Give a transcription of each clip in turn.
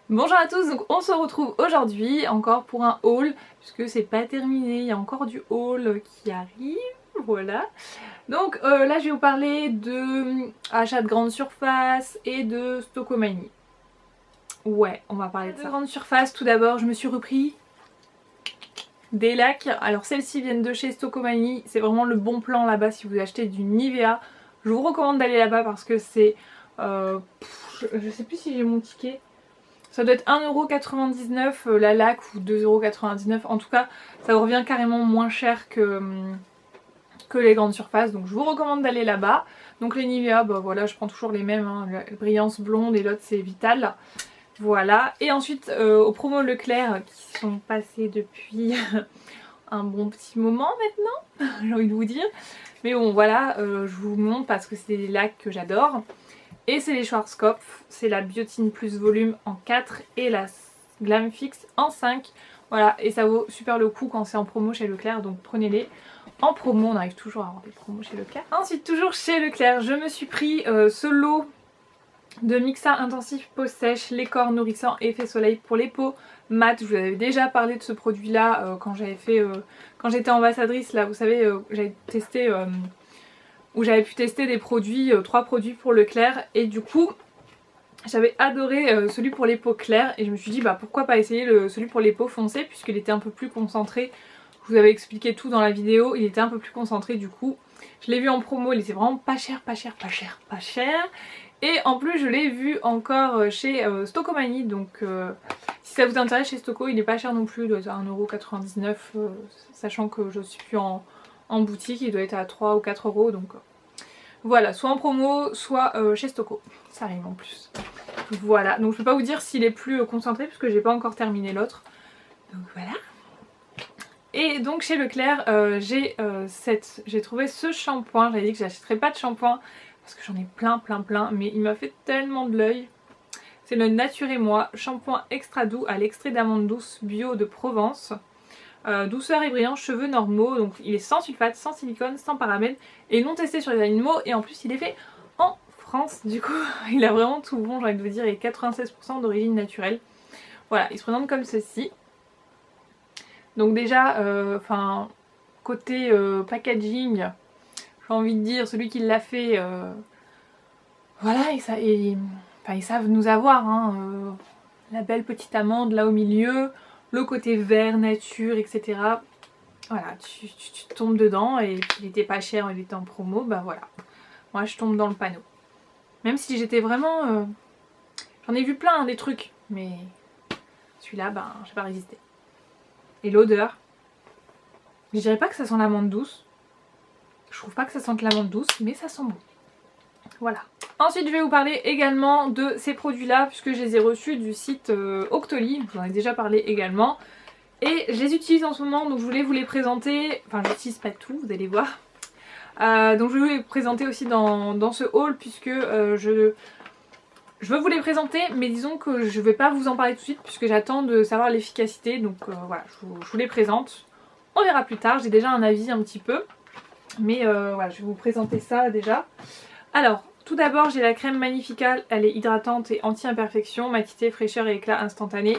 Bonjour à tous, donc on se retrouve aujourd'hui encore pour un haul, puisque c'est pas terminé, il y a encore du haul qui arrive, voilà. Donc là je vais vous parler de achat de grande surface et de Stockomanie. Ouais, on va parler de ça. De grande surface, tout d'abord, je me suis repris des lacs. Alors celles-ci viennent de chez Stockomanie, c'est vraiment le bon plan là-bas si vous achetez du Nivea. Je vous recommande d'aller là-bas parce que c'est... je sais plus si j'ai mon ticket. Ça doit être 1,99€ la laque ou 2,99€. En tout cas, ça vous revient carrément moins cher que les grandes surfaces. Donc je vous recommande d'aller là-bas. Donc les Nivea, bah voilà, je prends toujours les mêmes. Hein. La brillance blonde et l'autre c'est Vital. Voilà. Et ensuite, aux promos Leclerc qui sont passés depuis un bon petit moment maintenant, j'ai envie de vous dire. Mais bon, voilà, je vous montre parce que c'est des lacs que j'adore. Et c'est les Schwarzkopf, c'est la Biotine Plus Volume en 4 et la Glam Fix en 5. Voilà, et ça vaut super le coup quand c'est en promo chez Leclerc, donc prenez-les en promo, on arrive toujours à avoir des promos chez Leclerc. Ensuite, toujours chez Leclerc, je me suis pris ce lot de Mixa Intensif Peau Sèche, les corps nourrissants effet soleil pour les peaux mat. Je vous avais déjà parlé de ce produit là quand j'étais ambassadrice, là vous savez, j'avais testé... où j'avais pu tester des produits, 3 produits pour Leclerc, et du coup j'avais adoré celui pour les peaux claires et je me suis dit bah pourquoi pas essayer celui pour les peaux foncées puisqu'il était un peu plus concentré. Je vous avais expliqué tout dans la vidéo, il était un peu plus concentré du coup. Je l'ai vu en promo, il était vraiment pas cher, pas cher, pas cher, pas cher. Et en plus je l'ai vu encore chez Stockomanie, donc si ça vous intéresse chez Stocco, il est pas cher non plus, il doit être à 1,99€, sachant que je suis plus en boutique, il doit être à 3 ou 4€, donc voilà, soit en promo, soit chez Stocco, ça arrive en plus. Voilà, donc je peux pas vous dire s'il est plus concentré puisque j'ai pas encore terminé l'autre, donc voilà. Et donc chez Leclerc, j'ai trouvé ce shampoing. J'avais dit que j'achèterais pas de shampoing parce que j'en ai plein, mais il m'a fait tellement de l'œil. C'est le Nature et Moi, shampoing extra doux à l'extrait d'amande douce bio de Provence. Douceur et brillant, cheveux normaux, donc il est sans sulfate, sans silicone, sans parabènes et non testé sur les animaux, et en plus il est fait en France, du coup il a vraiment tout bon, j'ai envie de vous dire, il est 96% d'origine naturelle. Voilà, il se présente comme ceci. Donc déjà, côté packaging, j'ai envie de dire, celui qui l'a fait, voilà, ils savent nous avoir, hein, la belle petite amande là au milieu, le côté vert, nature, etc. Voilà, tu tombes dedans et il était pas cher, il était en promo, bah voilà. Moi je tombe dans le panneau. Même si j'étais vraiment... J'en ai vu plein hein, des trucs, mais celui-là, ben j'ai pas résisté. Et l'odeur, je dirais pas que ça sent l'amande douce. Je trouve pas que ça sente l'amande douce, mais ça sent bon. Voilà. Ensuite je vais vous parler également de ces produits là, puisque je les ai reçus du site Octoly, je vous en ai déjà parlé également. Et je les utilise en ce moment, donc je voulais vous les présenter. Enfin j'utilise pas tout, vous allez voir. Donc je vais vous les présenter aussi dans ce haul, puisque je veux vous les présenter, mais disons que je vais pas vous en parler tout de suite puisque j'attends de savoir l'efficacité, donc voilà, je vous les présente. On verra plus tard, j'ai déjà un avis un petit peu, mais voilà, je vais vous présenter ça déjà. Alors, tout d'abord j'ai la crème Magnifica, elle est hydratante et anti-imperfection, matité, fraîcheur et éclat instantané.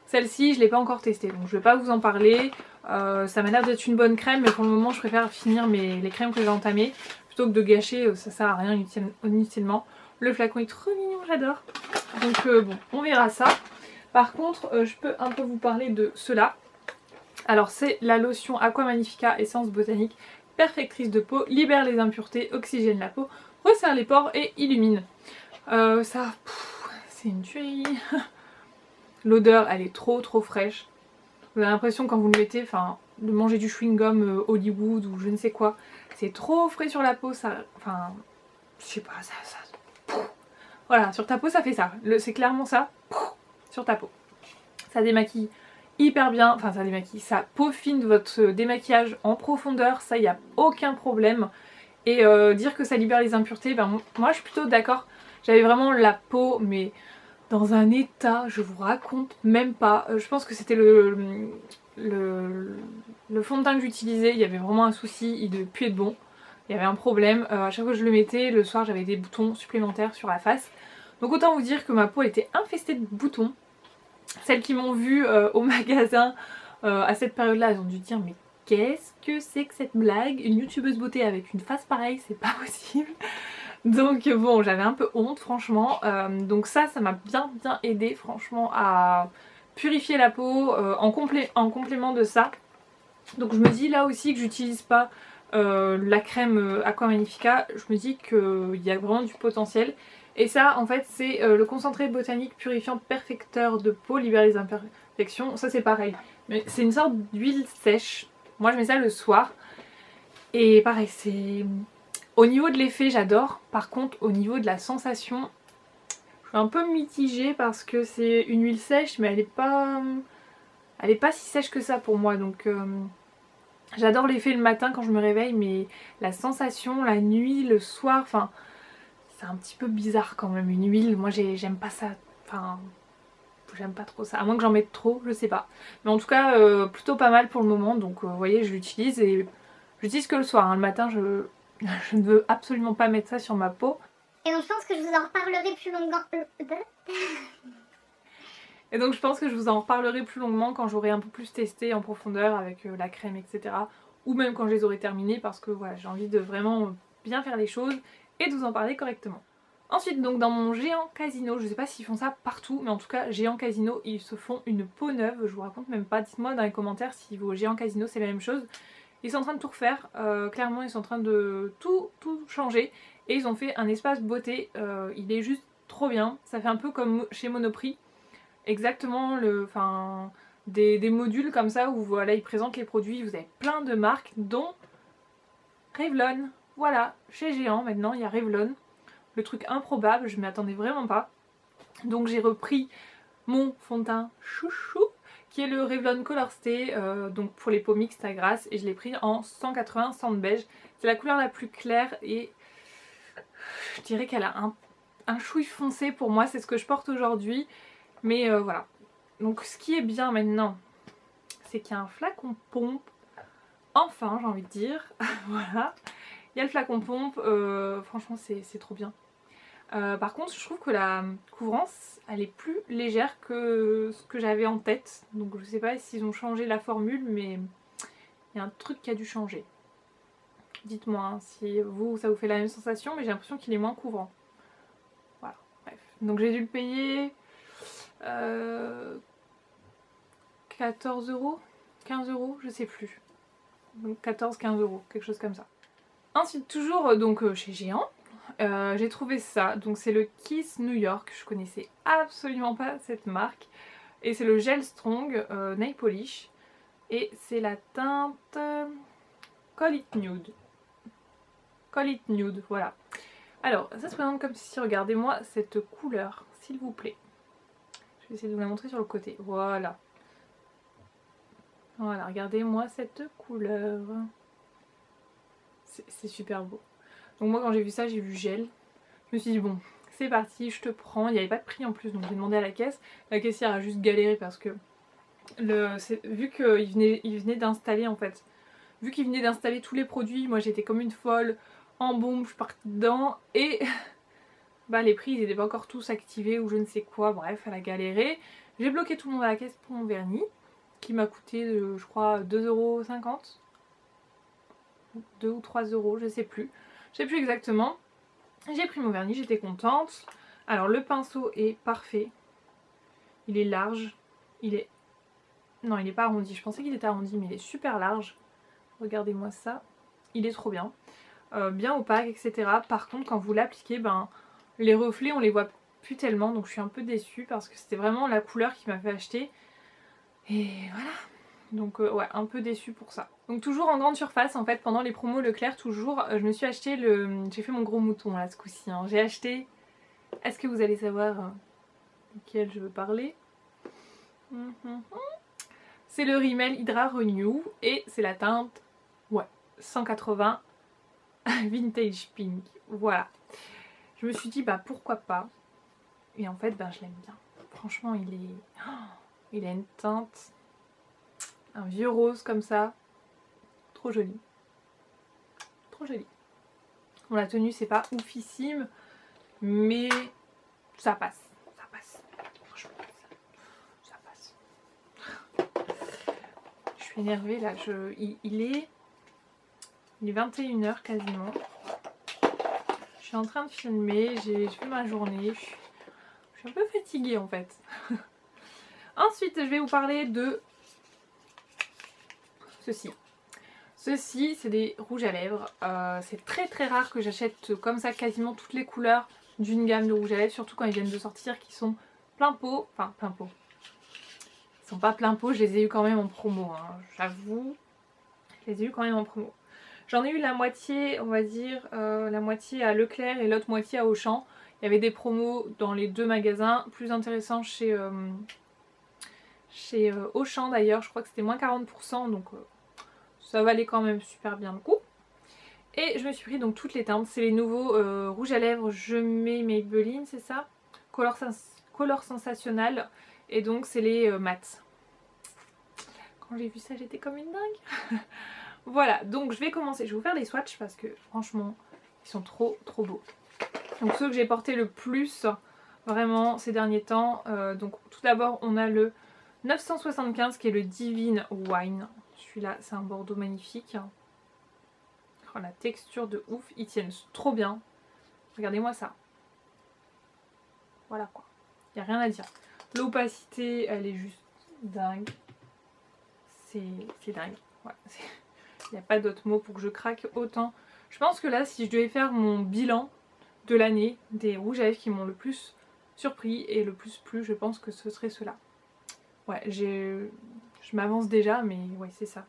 Celle-ci je l'ai pas encore testée, donc je vais pas vous en parler. Ça m'a l'air d'être une bonne crème, mais pour le moment je préfère finir les crèmes que j'ai entamées plutôt que de gâcher, ça sert à rien inutilement. Le flacon est trop mignon, j'adore. Donc bon, on verra ça. Par contre, je peux un peu vous parler de cela. Alors c'est la lotion Aqua Magnifica Essence Botanique, perfectrice de peau, libère les impuretés, oxygène la peau, resserre les pores et illumine. Ça, c'est une tuerie. L'odeur, elle est trop fraîche. Vous avez l'impression quand vous le mettez, de manger du chewing-gum Hollywood ou je ne sais quoi. C'est trop frais sur la peau, ça... Enfin, je sais pas, voilà, sur ta peau ça fait ça. C'est clairement ça, sur ta peau. Ça démaquille hyper bien, enfin ça démaquille, ça peaufine votre démaquillage en profondeur, ça y a aucun problème. Et dire que ça libère les impuretés, ben moi je suis plutôt d'accord. J'avais vraiment la peau, mais dans un état, je vous raconte même pas. Je pense que c'était le fond de teint que j'utilisais, il y avait vraiment un souci, il devait plus être bon. Il y avait un problème, à chaque fois que je le mettais, le soir j'avais des boutons supplémentaires sur la face. Donc autant vous dire que ma peau était infestée de boutons. Celles qui m'ont vu au magasin à cette période-là, elles ont dû dire mais qu'est-ce que c'est que cette blague? Une youtubeuse beauté avec une face pareille, c'est pas possible. Donc bon, j'avais un peu honte franchement. Donc ça m'a bien aidé franchement à purifier la peau en complément de ça. Donc je me dis là aussi que j'utilise pas la crème Aqua Magnifica, je me dis qu'il y a vraiment du potentiel. Et ça en fait c'est le concentré botanique purifiant perfecteur de peau, libère les imperfections. Ça c'est pareil, mais c'est une sorte d'huile sèche. Moi je mets ça le soir. Et pareil, c'est... Au niveau de l'effet j'adore, par contre au niveau de la sensation, je suis un peu mitigée parce que c'est une huile sèche mais elle est pas si sèche que ça pour moi. Donc j'adore l'effet le matin quand je me réveille, mais la sensation la nuit, le soir, enfin c'est un petit peu bizarre quand même une huile. Moi j'aime pas ça, enfin j'aime pas trop ça, à moins que j'en mette trop, je sais pas. Mais en tout cas plutôt pas mal pour le moment, donc vous voyez je l'utilise et j'utilise que le soir, hein. Le matin je ne veux absolument pas mettre ça sur ma peau. Et donc je pense que je vous en reparlerai plus longuement. Et donc je pense que je vous en reparlerai plus longuement quand j'aurai un peu plus testé en profondeur avec la crème, etc. Ou même quand je les aurai terminées, parce que voilà, j'ai envie de vraiment bien faire les choses et de vous en parler correctement. Ensuite donc dans mon Géant Casino, je sais pas s'ils font ça partout, mais en tout cas Géant Casino ils se font une peau neuve, je vous raconte même pas, dites-moi dans les commentaires si vos Géant Casino c'est la même chose. Ils sont en train de tout refaire, clairement ils sont en train de tout changer et ils ont fait un espace beauté, il est juste trop bien, ça fait un peu comme chez Monoprix. Exactement, des modules comme ça où voilà, ils présentent les produits, vous avez plein de marques dont Revlon. Voilà, chez Géant maintenant il y a Revlon, le truc improbable, je m'y attendais vraiment pas. Donc j'ai repris mon fond de teint chouchou qui est le Revlon Color Stay, donc pour les peaux mixtes à grasse, et je l'ai pris en 180 Sand Beige. C'est la couleur la plus claire et je dirais qu'elle a un chouille foncé pour moi, c'est ce que je porte aujourd'hui. Mais voilà. Donc ce qui est bien maintenant, c'est qu'il y a un flacon pompe. Enfin, j'ai envie de dire. Voilà. Il y a le flacon pompe. Franchement, c'est trop bien. Par contre, je trouve que la couvrance, elle est plus légère que ce que j'avais en tête. Donc je sais pas s'ils ont changé la formule, mais il y a un truc qui a dû changer. Dites-moi hein, si vous, ça vous fait la même sensation, mais j'ai l'impression qu'il est moins couvrant. Voilà, bref. Donc j'ai dû le payer 14 €, 15 €, je sais plus. Donc 14-15 €, quelque chose comme ça. Ensuite, toujours donc chez Géant, j'ai trouvé ça. Donc c'est le Kiss New York. Je connaissais absolument pas cette marque. Et c'est le Gel Strong Nail Polish. Et c'est la teinte Call It Nude. Call It Nude, voilà. Alors, ça se présente comme ceci. Regardez-moi cette couleur, s'il vous plaît. Je vais essayer de vous la montrer sur le côté. Voilà. Voilà, regardez-moi cette couleur. C'est super beau. Donc moi quand j'ai vu ça, j'ai vu gel. Je me suis dit bon, c'est parti, je te prends. Il n'y avait pas de prix en plus, donc j'ai demandé à la caisse. La caissière a juste galéré parce que vu qu'il venait d'installer en fait, vu qu'il venait d'installer tous les produits, moi j'étais comme une folle, en bombe, je partais dedans et bah les prix ils n'étaient pas encore tous activés ou je ne sais quoi, bref, elle a galéré. J'ai bloqué tout le monde à la caisse pour mon vernis, qui m'a coûté je crois 2,50 €. 2 ou 3 €, je sais plus. Je sais plus exactement. J'ai pris mon vernis, j'étais contente. Alors le pinceau est parfait. Il est large. Il est... Non, il n'est pas arrondi. Je pensais qu'il était arrondi, mais il est super large. Regardez-moi ça. Il est trop bien. Bien opaque, etc. Par contre, quand vous l'appliquez, ben, les reflets, on les voit plus tellement. Donc je suis un peu déçue parce que c'était vraiment la couleur qui m'a fait acheter. Et voilà. Donc ouais, un peu déçue pour ça. Donc toujours en grande surface en fait, pendant les promos Leclerc toujours, je me suis acheté j'ai fait mon gros mouton là ce coup-ci. Hein. J'ai acheté... Est-ce que vous allez savoir duquel je veux parler? C'est le Rimmel Hydra Renew et c'est la teinte, ouais, 180 Vintage Pink. Voilà. Je me suis dit bah pourquoi pas. Et en fait ben je l'aime bien. Franchement il a une teinte... Un vieux rose comme ça. Trop joli. Trop joli. Bon, la tenue c'est pas oufissime, mais ça passe. Ça passe. Franchement, ça passe. suis énervée là. Il est 21 h quasiment. Je suis en train de filmer, j'ai fait ma journée. Je suis un peu fatiguée en fait. Ensuite, je vais vous parler de ceci. Ceci, c'est des rouges à lèvres. C'est très très rare que j'achète comme ça quasiment toutes les couleurs d'une gamme de rouges à lèvres, surtout quand ils viennent de sortir, qui sont plein pot. Enfin, plein pot. Ils sont pas plein pot, je les ai eu quand même en promo, hein. J'avoue. Je les ai eu quand même en promo. J'en ai eu la moitié, on va dire, la moitié à Leclerc et l'autre moitié à Auchan. Il y avait des promos dans les deux magasins, plus intéressants chez Auchan d'ailleurs, je crois que c'était moins 40%, donc ça valait quand même super bien le coup. Et je me suis pris donc toutes les teintes, c'est les nouveaux rouges à lèvres Je mets Maybelline, c'est ça, Color Sensationnel, et donc c'est les mat. Quand j'ai vu ça, j'étais comme une dingue. Voilà, donc je vais commencer, je vais vous faire des swatchs parce que franchement, ils sont trop trop beaux. Donc ceux que j'ai portés le plus vraiment ces derniers temps, donc tout d'abord on a le 975 qui est le Divine Wine. Celui-là, c'est un bordeaux magnifique. Oh, la texture de ouf, ils tiennent trop bien. Regardez-moi ça. Voilà quoi. Il n'y a rien à dire. L'opacité, elle est juste dingue. C'est dingue. Ouais, il n'y a pas d'autre mot pour que je craque autant. Je pense que là, si je devais faire mon bilan de l'année des rouges à lèvres qui m'ont le plus surpris et le plus plu, je pense que ce serait ceux-là. Ouais, je m'avance déjà, mais ouais, c'est ça.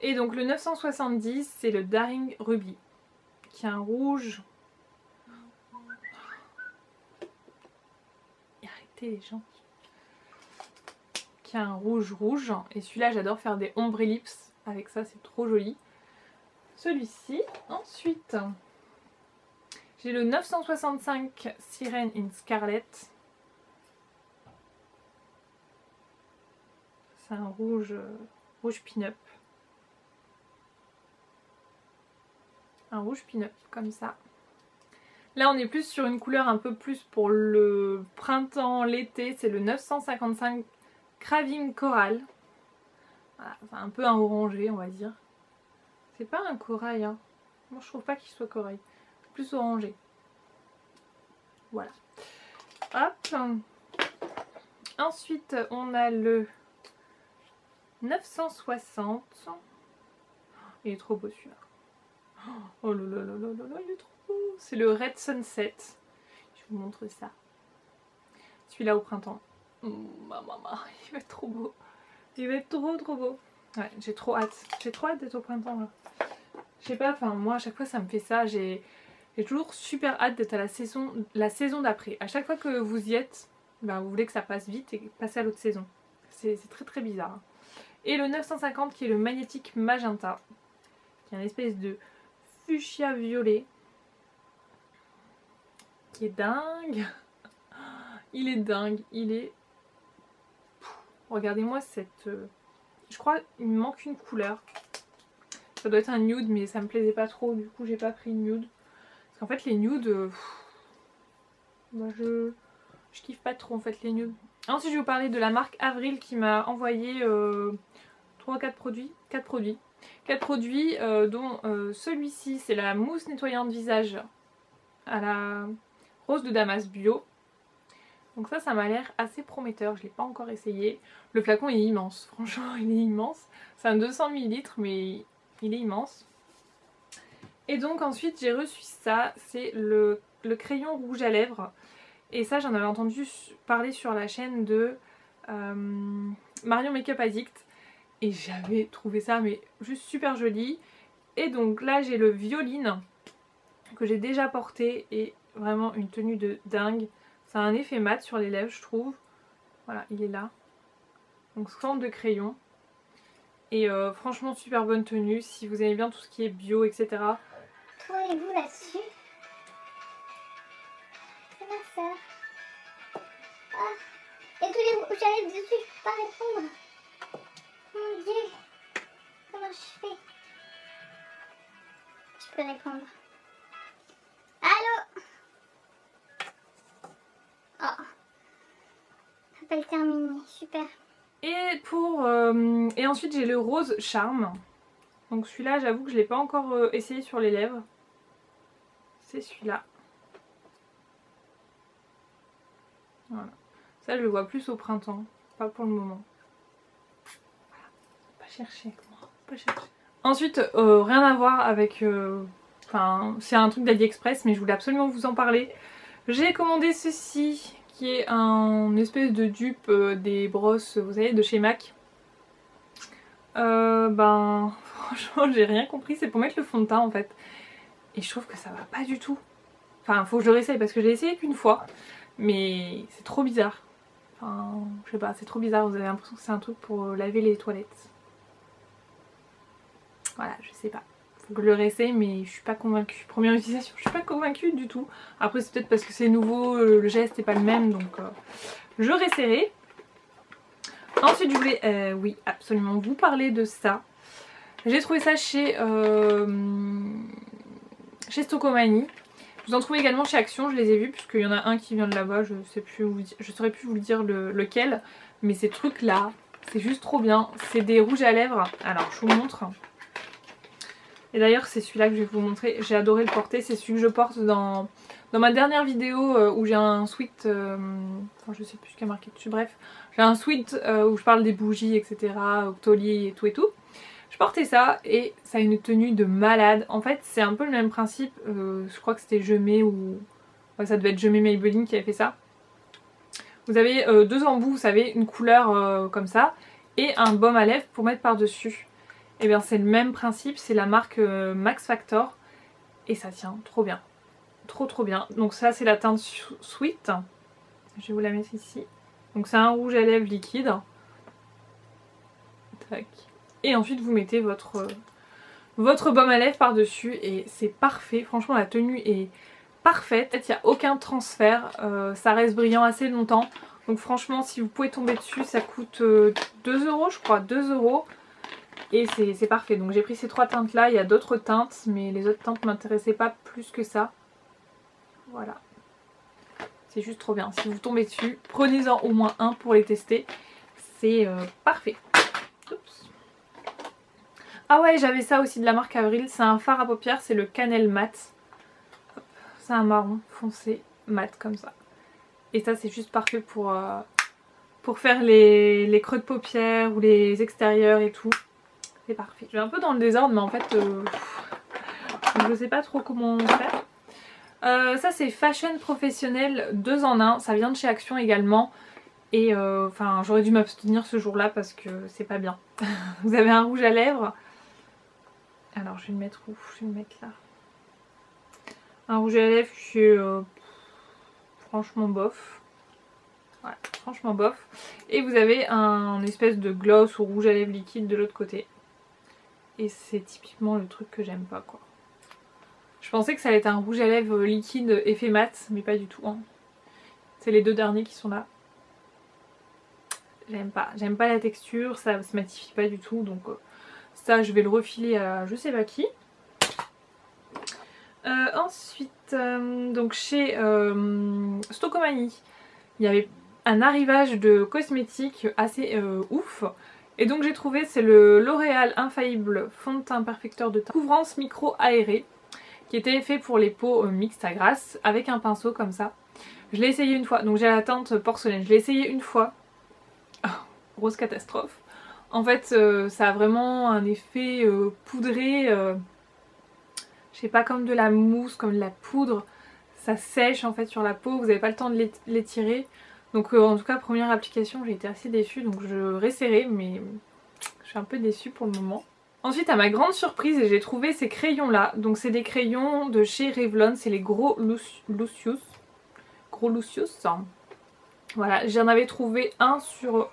Et donc le 970, c'est le Daring Ruby, qui est un rouge. Arrêtez les gens. Qui est un rouge rouge. Et celui-là, j'adore faire des ombre lips avec ça, c'est trop joli. Celui-ci. Ensuite, j'ai le 965 Siren in Scarlet. C'est un rouge pin-up. Un rouge pin-up comme ça. Là on est plus sur une couleur un peu plus pour le printemps, l'été. C'est le 955 Craving Coral. Voilà, c'est un peu un orangé on va dire. C'est pas un corail hein. Moi je trouve pas qu'il soit corail. Plus orangé. Voilà. Hop. Ensuite on a le 960. Il est trop beau celui-là. Oh là là là là là là, il est trop beau. C'est le Red Sunset. Je vous montre ça. Celui-là au printemps. Maman, il va être trop beau. Il va être trop trop beau. Ouais, j'ai trop hâte. J'ai trop hâte d'être au printemps là. Je sais pas, enfin moi à chaque fois ça me fait ça. J'ai toujours super hâte d'être à la saison d'après. À chaque fois que vous y êtes, ben, vous voulez que ça passe vite et passer à l'autre saison. C'est très très bizarre. Et le 950 qui est le Magnétique Magenta. Qui est une espèce de fuchsia violet. Qui est dingue. Il est dingue. Il est... Regardez-moi cette... Je crois qu'il me manque une couleur. Ça doit être un nude mais ça me plaisait pas trop. Du coup j'ai pas pris nude. Parce qu'en fait les nudes... Moi je kiffe pas trop en fait les nudes. Ensuite je vais vous parler de la marque Avril qui m'a envoyé 4 produits. 4 produits. 4 produits dont celui-ci c'est la mousse nettoyante visage à la rose de Damas bio. Donc ça m'a l'air assez prometteur, je ne l'ai pas encore essayé. Le flacon est immense, franchement il est immense. C'est un 200 ml mais il est immense. Et donc ensuite j'ai reçu ça, c'est le crayon rouge à lèvres. Et ça j'en avais entendu parler sur la chaîne de Marion Makeup Addict. Et j'avais trouvé ça mais juste super joli. Et donc là j'ai le Violine que j'ai déjà porté et vraiment une tenue de dingue. Ça a un effet mat sur les lèvres je trouve. Voilà il est là. Donc forme de crayon. Et franchement super bonne tenue si vous aimez bien tout ce qui est bio etc. Trouvez-vous là-dessus? C'est ma soeur. Ah, et tous les rouges à lèvres dessus, je peux pas répondre. Mon Dieu, comment je fais? Je peux répondre. Allô? Oh, appel terminé, super. Et ensuite j'ai le rose charme. Donc celui-là j'avoue que je l'ai pas encore essayé sur les lèvres. C'est celui-là. Voilà. Ça je le vois plus au printemps, pas pour le moment. Voilà. Pas chercher, pas chercher. Ensuite rien à voir avec... Enfin c'est un truc d'AliExpress mais je voulais absolument vous en parler. J'ai commandé ceci qui est un espèce de dupe des brosses, vous savez, de chez MAC. Franchement j'ai rien compris, c'est pour mettre le fond de teint en fait. Et je trouve que ça va pas du tout. Enfin faut que je le réessaye parce que je l'ai essayé qu'une fois. Mais c'est trop bizarre. Enfin je sais pas, c'est trop bizarre, vous avez l'impression que c'est un truc pour laver les toilettes. Voilà, je sais pas. Faut que je le réessaye mais je suis pas convaincue. Première utilisation, je suis pas convaincue du tout. Après c'est peut-être parce que c'est nouveau, le geste est pas le même donc je réessayerai. Ensuite je voulais, oui absolument vous parler de ça. J'ai trouvé ça chez Stocomanie. Je vous en trouve également chez Action, je les ai vus puisqu'il y en a un qui vient de là-bas, je saurais plus vous le dire lequel. Mais ces trucs là, c'est juste trop bien. C'est des rouges à lèvres, alors je vous montre. Et d'ailleurs c'est celui-là que je vais vous montrer, j'ai adoré le porter, c'est celui que je porte dans ma dernière vidéo où j'ai un sweat, enfin je sais plus ce qu'il y a marqué dessus, bref. J'ai un sweat où je parle des bougies etc, Octoly et tout et tout. Je portais ça et ça a une tenue de malade. En fait c'est un peu le même principe, je crois que c'était Jemé ou... Ouais, ça devait être Jemé Maybelline qui avait fait ça. Vous avez deux embouts, vous savez, une couleur comme ça et un baume à lèvres pour mettre par dessus. Et bien c'est le même principe, c'est la marque Max Factor et ça tient trop bien. Trop bien. Donc ça c'est la teinte Sweet. Je vais vous la mettre ici. Donc c'est un rouge à lèvres liquide. Tac. Et ensuite vous mettez votre baume à lèvres par dessus et c'est parfait. Franchement la tenue est parfaite. Il n'y a aucun transfert. Ça reste brillant assez longtemps. Donc franchement si vous pouvez tomber dessus ça coûte 2 € je crois. 2 €. Et c'est parfait. Donc j'ai pris ces trois teintes là. Il y a d'autres teintes mais les autres teintes m'intéressaient pas plus que ça. Voilà. C'est juste trop bien. Si vous tombez dessus, prenez-en au moins un pour les tester. C'est parfait. Oups. Ah ouais, j'avais ça aussi de la marque Avril. C'est un fard à paupières, c'est le Cannelle Mat. C'est un marron foncé mat comme ça. Et ça c'est juste parfait pour faire les creux de paupières ou les extérieurs et tout. C'est parfait. Je vais un peu dans le désordre mais en fait je sais pas trop comment faire. Ça c'est Fashion Professionnel 2 en 1, ça vient de chez Action également. Et enfin j'aurais dû m'abstenir ce jour là parce que c'est pas bien. Vous avez un rouge à lèvres. Alors je vais le mettre où? Je vais le mettre là. Un rouge à lèvres qui est franchement bof. Ouais, franchement bof. Et vous avez un espèce de gloss ou rouge à lèvres liquide de l'autre côté. Et c'est typiquement le truc que j'aime pas quoi. Je pensais que ça allait être un rouge à lèvres liquide effet mat, mais pas du tout. Hein. C'est les deux derniers qui sont là. J'aime pas la texture, ça se matifie pas du tout. Donc ça je vais le refiler à je sais pas qui. Ensuite, donc chez Stocomanie, il y avait un arrivage de cosmétiques assez ouf. Et donc j'ai trouvé, c'est le L'Oréal Infaillible fond de teint perfecteur de teint couvrance micro aéré qui était fait pour les peaux mixtes à grasse avec un pinceau comme ça. Je l'ai essayé une fois, donc j'ai la teinte porcelaine, je l'ai essayé une fois. Oh, grosse catastrophe. En fait ça a vraiment un effet poudré, je sais pas, comme de la mousse, comme de la poudre. Ça sèche en fait sur la peau, vous n'avez pas le temps de l'étirer. Donc en tout cas première application j'ai été assez déçue, donc je réessayerai mais je suis un peu déçue pour le moment. Ensuite à ma grande surprise j'ai trouvé ces crayons là, donc c'est des crayons de chez Revlon, c'est les gros Lucius. Gros Lucius. Voilà, j'en avais trouvé un sur...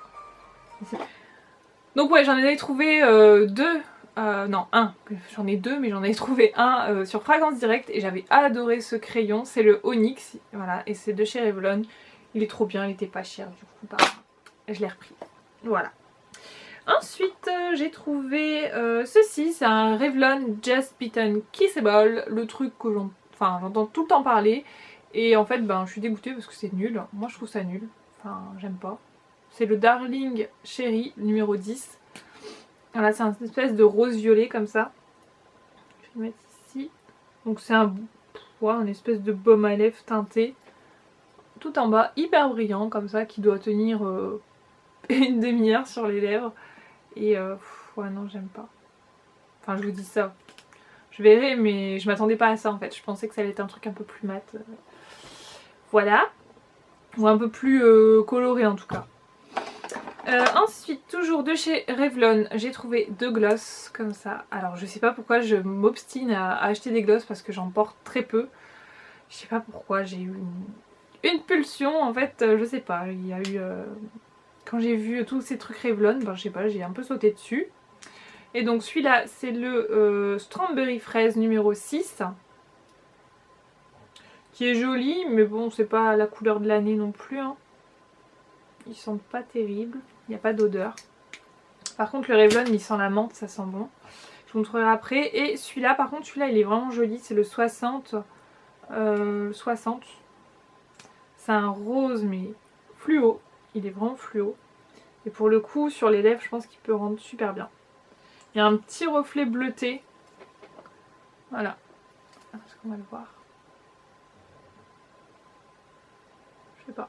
Donc ouais j'en avais trouvé deux. Non, un. J'en ai deux, mais j'en ai trouvé un sur Fragrance Direct et j'avais adoré ce crayon. C'est le Onyx, voilà, et c'est de chez Revlon. Il est trop bien, il était pas cher du coup, bah, je l'ai repris. Voilà. Ensuite, j'ai trouvé ceci, c'est un Revlon Just Bitten Kissable, le truc que j'entends tout le temps parler. Et en fait, ben, je suis dégoûtée parce que c'est nul. Moi, je trouve ça nul. Enfin, j'aime pas. C'est le Darling Cherry numéro 10. Voilà, c'est une espèce de rose violet comme ça. Je vais le mettre ici. Donc c'est une espèce de baume à lèvres teinté. Tout en bas, hyper brillant comme ça, qui doit tenir une demi-heure sur les lèvres. Et ouais non, j'aime pas. Enfin, je vous dis ça. Je verrai, mais je m'attendais pas à ça en fait. Je pensais que ça allait être un truc un peu plus mat. Voilà. Ou un peu plus coloré en tout cas. Ensuite, toujours de chez Revlon, j'ai trouvé 2 glosses comme ça. Alors je sais pas pourquoi je m'obstine à acheter des glosses parce que j'en porte très peu. Je sais pas pourquoi, j'ai eu une pulsion en fait, je sais pas. Il y a eu... quand j'ai vu tous ces trucs Revlon, ben, je sais pas, j'ai un peu sauté dessus. Et donc celui-là c'est le Strawberry Fraise numéro 6. Qui est joli, mais bon c'est pas la couleur de l'année non plus. Hein. Ils sentent pas terribles, il n'y a pas d'odeur. Par contre le Revlon il sent la menthe, ça sent bon. Je vous montrerai après. Et celui-là par contre, celui-là il est vraiment joli, c'est le 60. 60. C'est un rose mais fluo, il est vraiment fluo. Et pour le coup sur les lèvres je pense qu'il peut rendre super bien. Il y a un petit reflet bleuté. Voilà. Est-ce qu'on va le voir? Je sais pas.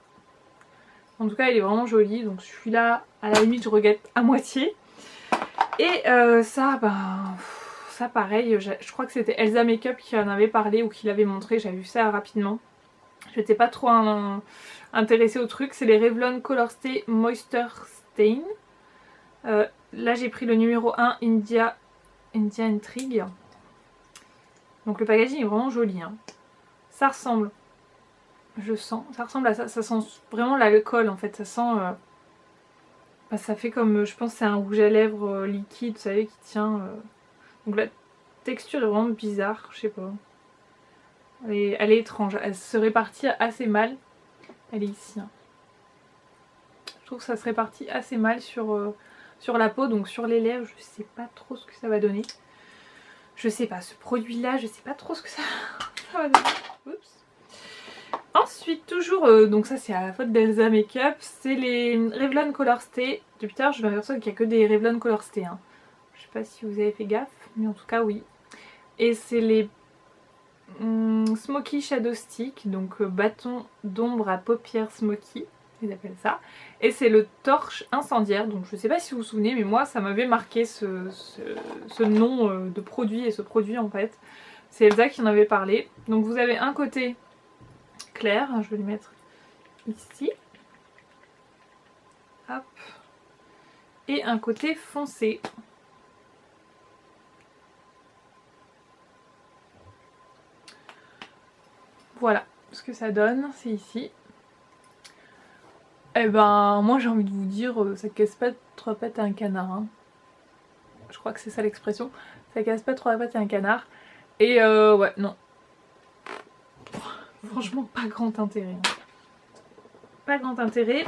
En tout cas il est vraiment joli. Donc celui-là à la limite je regrette à moitié. Et ça pareil, je crois que c'était Elsa Makeup qui en avait parlé ou qui l'avait montré. J'avais vu ça rapidement. Je n'étais pas trop intéressée au truc. C'est les Revlon Color Stay Moisture Stain. Là j'ai pris le numéro 1 India Intrigue. Donc le packaging est vraiment joli. Hein. Ça ressemble, ça ressemble à ça. Ça sent vraiment l'alcool en fait. Ça sent... ça fait comme, je pense c'est un rouge à lèvres liquide, vous savez, qui tient... Donc la texture est vraiment bizarre, je sais pas. Elle est étrange, elle se répartit assez mal. Elle est ici. Hein. Je trouve que ça se répartit assez mal sur la peau, donc sur les lèvres, je sais pas trop ce que ça va donner. Je sais pas, ce produit-là, je sais pas trop ce que ça va donner. Oups. Ensuite, toujours, donc ça c'est à la faute d'Elsa Makeup, c'est les Revlon Color Stay. Depuis tard, je m'aperçois qu'il n'y a que des Revlon Color Stay. Hein. Je sais pas si vous avez fait gaffe, mais en tout cas oui. Et c'est les Smoky Shadow Stick, donc bâton d'ombre à paupières smoky, ils appellent ça. Et c'est le torche incendiaire, donc je sais pas si vous vous souvenez, mais moi ça m'avait marqué ce nom de produit et ce produit en fait. C'est Elsa qui en avait parlé. Donc vous avez un côté clair, je vais le mettre ici. Hop. Et un côté foncé. Voilà ce que ça donne, c'est ici. Et ben moi j'ai envie de vous dire, ça casse pas trois pattes à un canard. Hein. Je crois que c'est ça l'expression. Ça casse pas trois pattes à un canard. Et ouais, non. Franchement pas grand intérêt. Pas grand intérêt.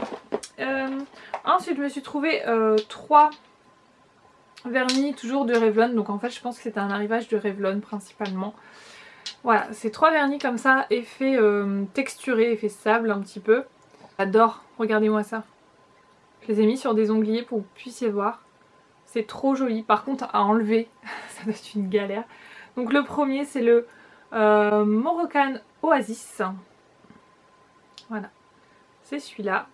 Ensuite je me suis trouvé 3 vernis toujours de Revlon. Donc en fait je pense que c'était un arrivage de Revlon principalement. Voilà, c'est 3 vernis comme ça, effet texturé, effet sable un petit peu. J'adore, regardez-moi ça. Je les ai mis sur des ongliers pour que vous puissiez voir. C'est trop joli. Par contre à enlever, ça doit être une galère. Donc le premier c'est le Moroccan Oasis. Voilà, c'est celui-là.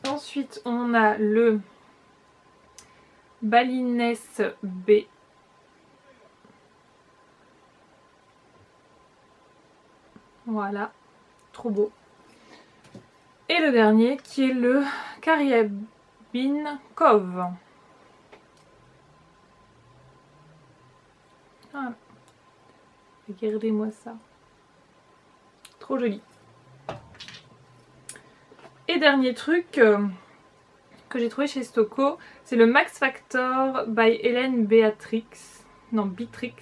Ensuite on a le Balinese B. Voilà, trop beau. Et le dernier qui est le Caribbean Cove. Voilà. Regardez-moi ça. Trop joli. Et dernier truc que j'ai trouvé chez Stocco, c'est le Max Factor by Hélène Beatrix. Non, Beatrix.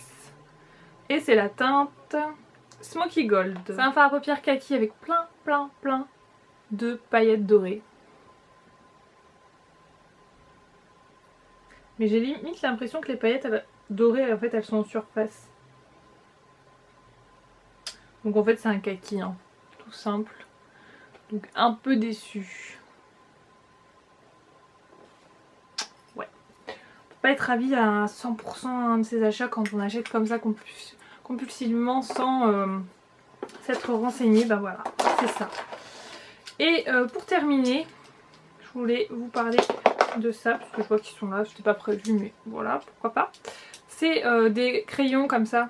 Et c'est la teinte Smoky Gold. C'est un fard à paupières kaki avec plein de paillettes dorées. Mais j'ai limite l'impression que les paillettes dorées en fait elles sont en surface. Donc en fait c'est un kaki, hein. Tout simple. Donc un peu déçue. Ouais. On peut pas être ravi à 100% de ces achats quand on achète comme ça compulsivement sans s'être renseigné. Bah voilà, c'est ça. Et pour terminer, je voulais vous parler de ça, parce que je vois qu'ils sont là, c'était pas prévu, mais voilà, pourquoi pas. C'est des crayons comme ça,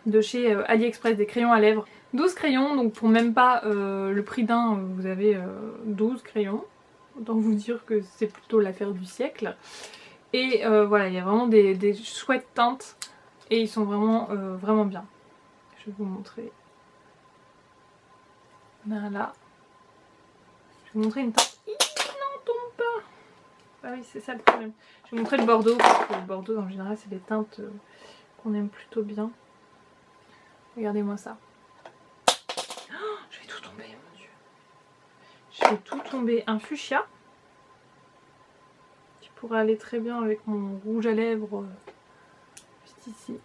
de chez AliExpress, des crayons à lèvres. 12 crayons, donc pour même pas le prix d'un, vous avez 12 crayons. Autant vous dire que c'est plutôt l'affaire du siècle. Et voilà, il y a vraiment des chouettes teintes, et ils sont vraiment, vraiment bien. Je vais vous montrer. Voilà. Je vais vous montrer une teinte. Non, tombe pas. Ah oui, c'est ça le problème. Je vais vous montrer le Bordeaux, parce que le Bordeaux en général c'est des teintes qu'on aime plutôt bien. Regardez-moi ça. Oh, je vais tout tomber, mon Dieu. Je vais tout tomber. Un fuchsia qui pourrait aller très bien avec mon rouge à lèvres juste ici.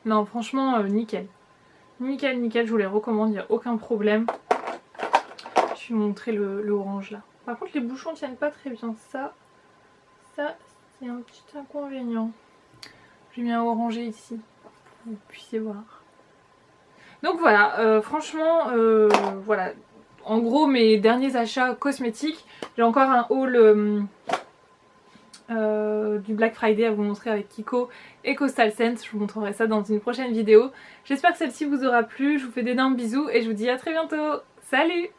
Non, franchement, nickel. Nickel, nickel, je vous les recommande, il n'y a aucun problème. Je vais vous montrer le orange là. Par contre, les bouchons tiennent pas très bien. Ça c'est un petit inconvénient. J'ai mis un orangé ici, pour que vous puissiez voir. Donc voilà, franchement, voilà. En gros, mes derniers achats cosmétiques. J'ai encore un haul du Black Friday à vous montrer avec Kiko et Coastal Scent. Je vous montrerai ça dans une prochaine vidéo. J'espère que celle-ci vous aura plu. Je vous fais d'énormes bisous et je vous dis à très bientôt. Salut!